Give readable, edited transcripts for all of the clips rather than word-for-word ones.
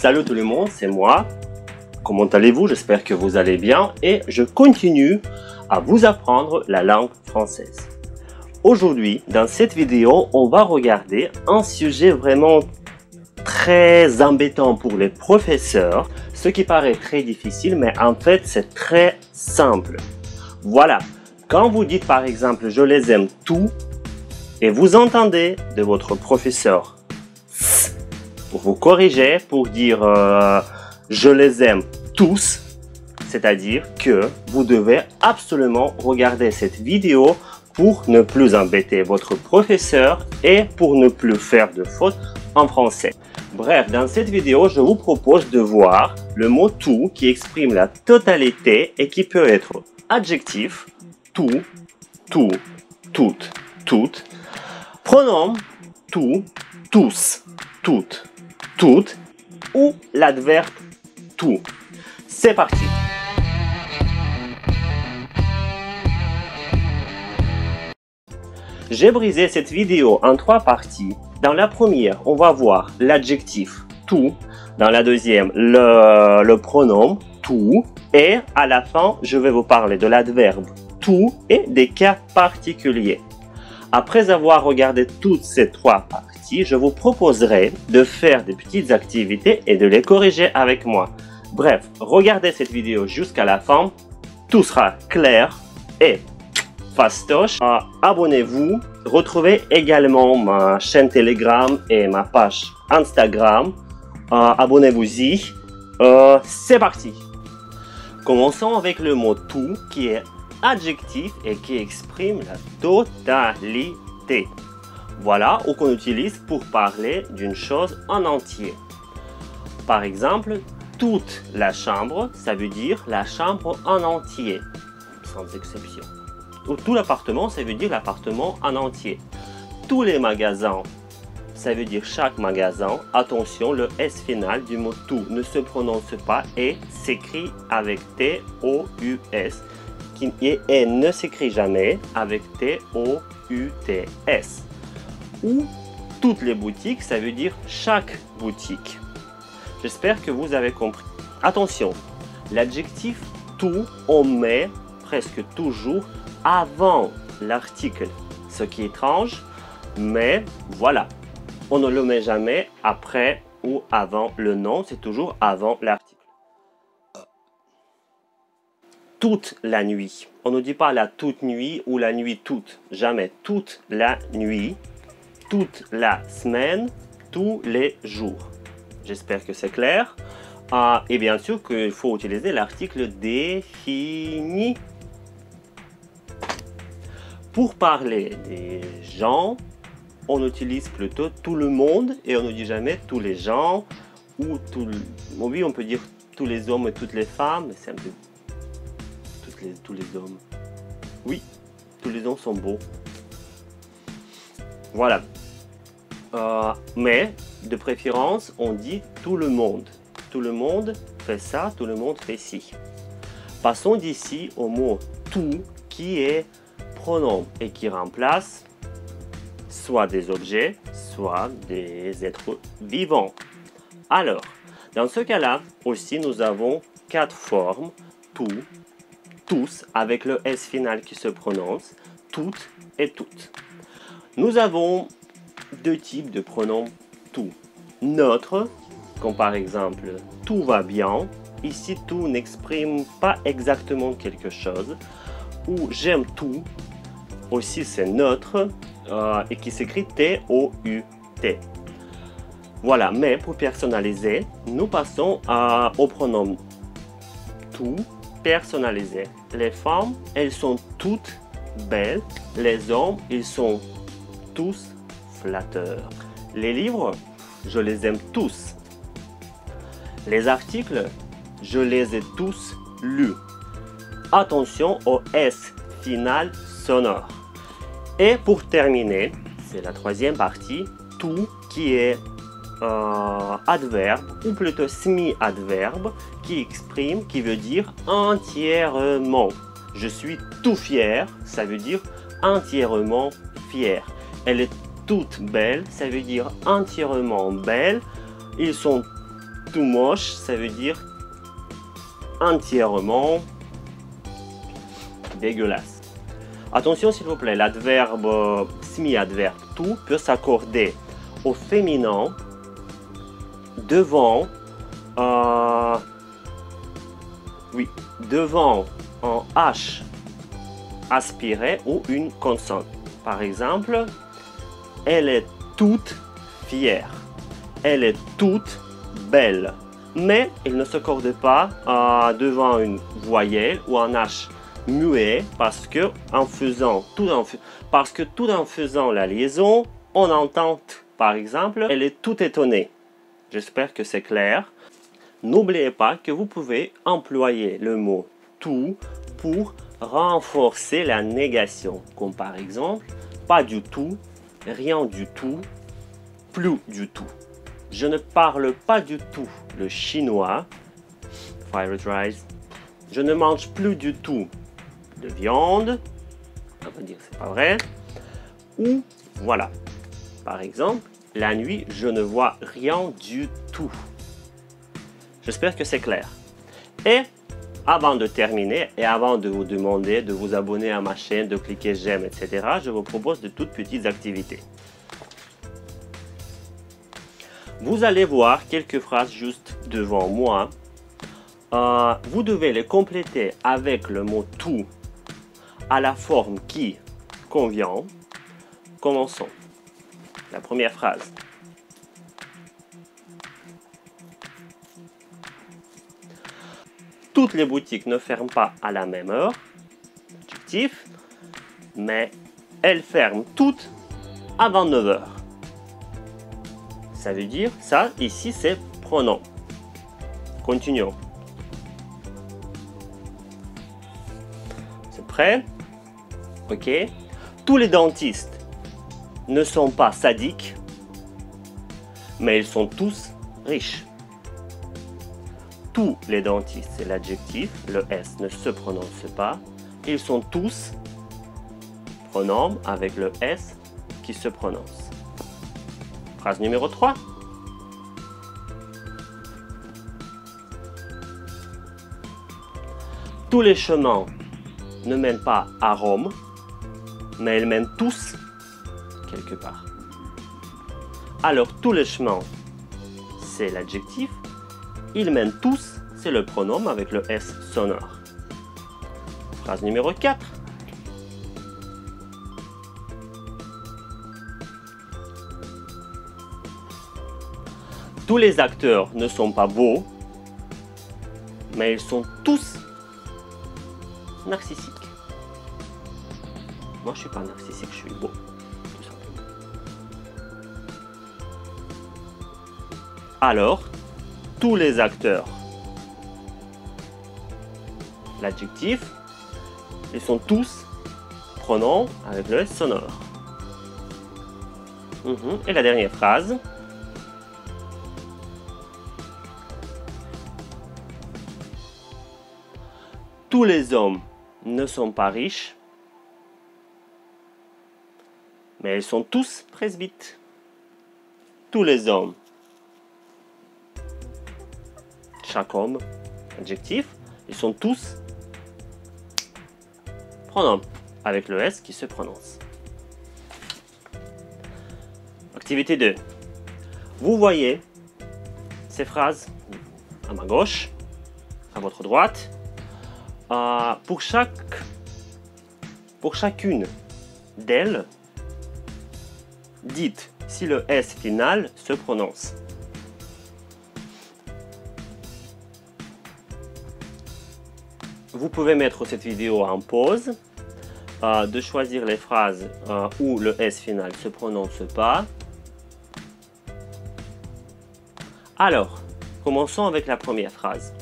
Salut tout le monde, c'est moi. Comment allez-vous? J'espère que vous allez bien et je continue à vous apprendre la langue française. Aujourd'hui, dans cette vidéo, on va regarder un sujet vraiment très embêtant pour les professeurs, ce qui paraît très difficile, mais en fait, c'est très simple. Voilà, quand vous dites par exemple « je les aime tous » et vous entendez de votre professeur pour vous corriger, pour dire je les aime tous, c'est-à-dire que vous devez absolument regarder cette vidéo pour ne plus embêter votre professeur et pour ne plus faire de fautes en français. Bref, dans cette vidéo, je vous propose de voir le mot tout qui exprime la totalité et qui peut être adjectif, tout, tout, toutes, toutes, pronom, tout, tous, toutes, toutes ou l'adverbe tout. C'est parti! J'ai brisé cette vidéo en 3 parties. Dans la première, on va voir l'adjectif tout. Dans la deuxième, le pronom tout. Et à la fin, je vais vous parler de l'adverbe tout et des cas particuliers. Après avoir regardé toutes ces 3 parties, je vous proposerai de faire des petites activités et de les corriger avec moi. Bref, regardez cette vidéo jusqu'à la fin, tout sera clair et fastoche. Abonnez-vous, retrouvez également ma chaîne Telegram et ma page Instagram. Abonnez-vous-y. C'est parti! Commençons avec le mot tout qui est adjectif et qui exprime la totalité. Voilà où qu'on utilise pour parler d'une chose en entier. Par exemple, toute la chambre, ça veut dire la chambre en entier, sans exception. Ou tout l'appartement, ça veut dire l'appartement en entier. Tous les magasins, ça veut dire chaque magasin. Attention, le S final du mot tout ne se prononce pas et s'écrit avec T-O-U-S. Et ne s'écrit jamais avec T-O-U-T-S. Ou toutes les boutiques, ça veut dire chaque boutique. J'espère que vous avez compris. Attention, l'adjectif tout, on met presque toujours avant l'article. Ce qui est étrange, mais voilà. On ne le met jamais après ou avant le nom, c'est toujours avant l'article. Toute la nuit. On ne dit pas la toute nuit ou la nuit toute. Jamais. Toute la nuit, toute la semaine, tous les jours. J'espère que c'est clair. Et bien sûr qu'il faut utiliser l'article défini. Pour parler des gens, on utilise plutôt tout le monde et on ne dit jamais tous les gens ou oui, on peut dire tous les hommes et toutes les femmes, mais c'est un peu tous les hommes. Oui, tous les hommes sont beaux. Voilà. Mais de préférence, on dit tout le monde. Tout le monde fait ça, tout le monde fait ci. Passons d'ici au mot tout qui est pronom et qui remplace soit des objets, soit des êtres vivants. Alors, dans ce cas-là, aussi, nous avons 4 formes. Tout, tous, avec le S final qui se prononce, toutes et toutes. Nous avons 2 types de pronoms tout. Notre, comme par exemple tout va bien. Ici, tout n'exprime pas exactement quelque chose. Ou j'aime tout. Aussi, c'est notre et qui s'écrit T-O-U-T. Voilà, mais pour personnaliser, nous passons au pronom tout personnalisé. Les femmes, elles sont toutes belles. Les hommes, ils sont tous flatteurs. Les livres, je les aime tous. Les articles, je les ai tous lus. Attention au S final sonore. Et pour terminer, c'est la 3e partie, tout qui est adverbe ou plutôt semi-adverbe qui exprime, qui veut dire entièrement. Je suis tout fier, ça veut dire entièrement fier. Elle est toute belle, ça veut dire entièrement belle. Ils sont Tout moche, ça veut dire entièrement dégueulasse. Attention s'il vous plaît, l'adverbe semi-adverbe tout peut s'accorder au féminin devant devant un H aspiré ou une consonne. Par exemple, elle est toute fière. Elle est toute belle. Mais il ne s'accorde pas devant une voyelle ou un H muet parce que tout en faisant la liaison, on entend par exemple, elle est toute étonnée. J'espère que c'est clair. N'oubliez pas que vous pouvez employer le mot tout pour renforcer la négation, comme par exemple pas du tout, rien du tout, plus du tout. Je ne parle pas du tout le chinois, fried rice. Je ne mange plus du tout de viande, on va dire c'est pas vrai. Ou voilà, par exemple, la nuit je ne vois rien du tout. J'espère que c'est clair. Et avant de terminer et avant de vous demander de vous abonner à ma chaîne, de cliquer j'aime, etc., je vous propose de toutes petites activités. Vous allez voir quelques phrases juste devant moi. Vous devez les compléter avec le mot tout à la forme qui convient. Commençons. La première phrase. Toutes les boutiques ne ferment pas à la même heure, adjectif, mais elles ferment toutes avant 9 heures. Ça veut dire, ça ici c'est pronom. Continuons. C'est prêt? Ok. Tous les dentistes ne sont pas sadiques, mais ils sont tous riches. Tous les dentistes, c'est l'adjectif, le S ne se prononce pas. Ils sont tous, pronom avec le S qui se prononce. Phrase numéro 3. Tous les chemins ne mènent pas à Rome, mais ils mènent tous quelque part. Alors, tous les chemins, c'est l'adjectif. Ils mènent tous, c'est le pronom avec le S sonore. Phrase numéro 4. Tous les acteurs ne sont pas beaux, mais ils sont tous narcissiques. Moi, je suis pas narcissique, je suis beau, tout simplement. Alors, tous les acteurs, l'adjectif, ils sont tous pronoms avec le S sonore. Et la dernière phrase. Tous les hommes ne sont pas riches, mais ils sont tous presbytes. Tous les hommes. Chaque homme, adjectif, ils sont tous pronoms avec le S qui se prononce. Activité 2. Vous voyez ces phrases à ma gauche, à votre droite. Pour chacune d'elles, dites si le S final se prononce. Vous pouvez mettre cette vidéo en pause, de choisir les phrases où le S final ne se prononce pas. Alors, commençons avec la première phrase.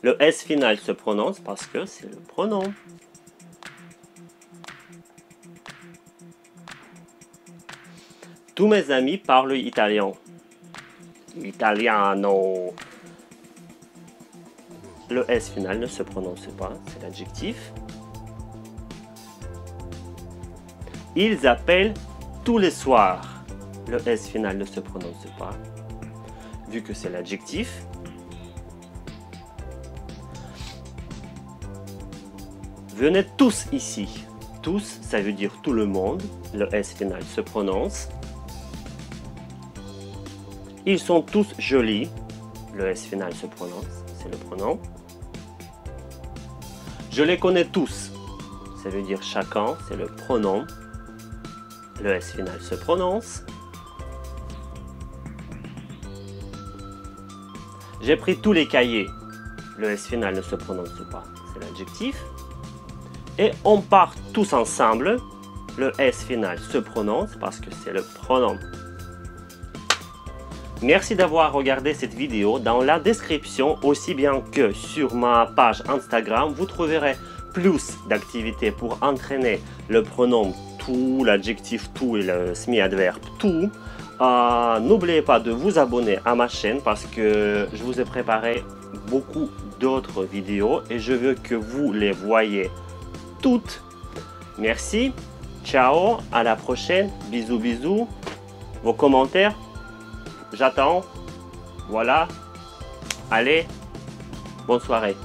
Le S final se prononce parce que c'est le pronom. Tous mes amis parlent italien. Italiano. Le S final ne se prononce pas, c'est l'adjectif. Ils appellent tous les soirs. le S final ne se prononce pas, vu que c'est l'adjectif. Venez tous ici. Tous, ça veut dire tout le monde. Le S final se prononce. Ils sont tous jolis. Le S final se prononce, c'est le pronom. Je les connais tous. Ça veut dire chacun, c'est le pronom. Le S final se prononce. J'ai pris tous les cahiers. Le S final ne se prononce pas, c'est l'adjectif. Et on part tous ensemble. Le S final se prononce parce que c'est le pronom. Merci d'avoir regardé cette vidéo. Dans la description, aussi bien que sur ma page Instagram, vous trouverez plus d'activités pour entraîner le pronom tout, l'adjectif tout et le semi-adverbe tout. N'oubliez pas de vous abonner à ma chaîne parce que je vous ai préparé beaucoup d'autres vidéos et je veux que vous les voyez toutes. Merci, ciao, à la prochaine, bisous bisous, vos commentaires, j'attends, voilà, allez, bonne soirée.